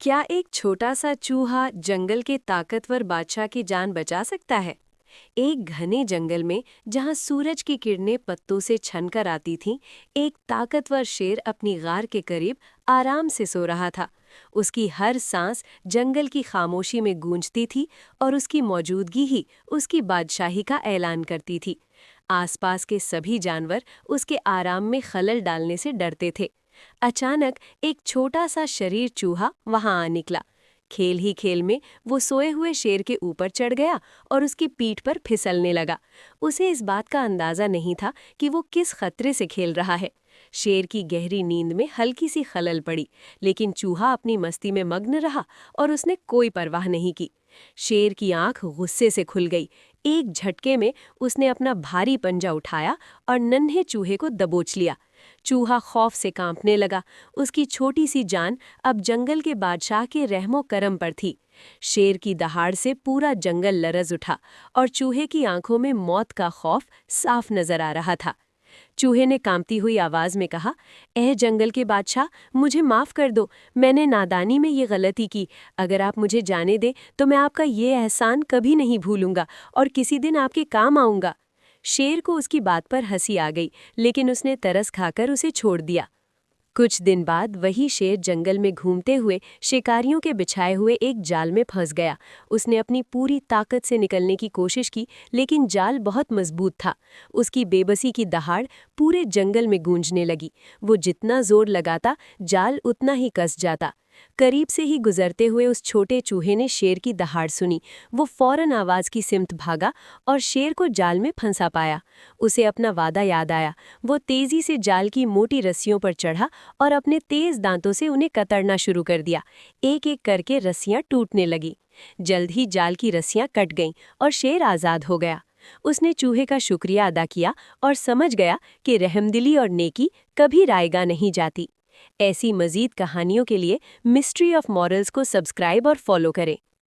क्या एक छोटा सा चूहा जंगल के ताकतवर बादशाह की जान बचा सकता है? एक घने जंगल में जहां सूरज की किरणें पत्तों से छनकर आती थीं, एक ताकतवर शेर अपनी गार के करीब आराम से सो रहा था। उसकी हर सांस जंगल की खामोशी में गूंजती थी और उसकी मौजूदगी ही उसकी बादशाही का ऐलान करती थी। आसपास के सभी जानवर उसके आराम में खलल डालने से डरते थे। अचानक एक छोटा सा शरीर चूहा वहां आ निकला। खेल ही खेल में वो सोए हुए शेर के ऊपर चढ़ गया और उसकी पीठ पर फिसलने लगा। उसे इस बात का अंदाजा नहीं था कि वो किस खतरे से खेल रहा है। शेर की गहरी नींद में हल्की सी खलल पड़ी, लेकिन चूहा अपनी मस्ती में मग्न रहा और उसने कोई परवाह नहीं की। शेर की आंख गुस्से से खुल गई। एक झटके में उसने अपना भारी पंजा उठाया और नन्हे चूहे को दबोच लिया। चूहा खौफ से कांपने लगा। उसकी छोटी सी जान अब जंगल के बादशाह के रहमो करम पर थी। शेर की दहाड़ से पूरा जंगल लरज उठा और चूहे की आंखों में मौत का खौफ साफ नजर आ रहा था। चूहे ने कांपती हुई आवाज में कहा, "ऐ जंगल के बादशाह, मुझे माफ कर दो। मैंने नादानी में ये गलती की। अगर आप मुझे जाने दें तो मैं आपका ये एहसान कभी नहीं भूलूंगा और किसी दिन आपके काम आऊंगा।" शेर को उसकी बात पर हंसी आ गई, लेकिन उसने तरस खाकर उसे छोड़ दिया। कुछ दिन बाद वही शेर जंगल में घूमते हुए शिकारियों के बिछाए हुए एक जाल में फंस गया। उसने अपनी पूरी ताकत से निकलने की कोशिश की, लेकिन जाल बहुत मजबूत था। उसकी बेबसी की दहाड़ पूरे जंगल में गूंजने लगी। वो जितना जोर लगाता, जाल उतना ही कस जाता। करीब से ही गुजरते हुए उस छोटे चूहे ने शेर की दहाड़ सुनी। वो फौरन आवाज की सिमत भागा और शेर को जाल में फंसा पाया। उसे अपना वादा याद आया। वो तेजी से जाल की मोटी रस्सियों पर चढ़ा और अपने तेज दांतों से उन्हें कतरना शुरू कर दिया। एक एक करके रस्सियां टूटने लगी। जल्द ही जाल की रस्सियां कट गईं और शेर आजाद हो गया। उसने चूहे का शुक्रिया अदा किया और समझ गया कि रहमदिली और नेकी कभी रायगा नहीं जाती। ऐसी मज़ीद कहानियों के लिए मिस्ट्री ऑफ मॉरल्स को सब्सक्राइब और फॉलो करें।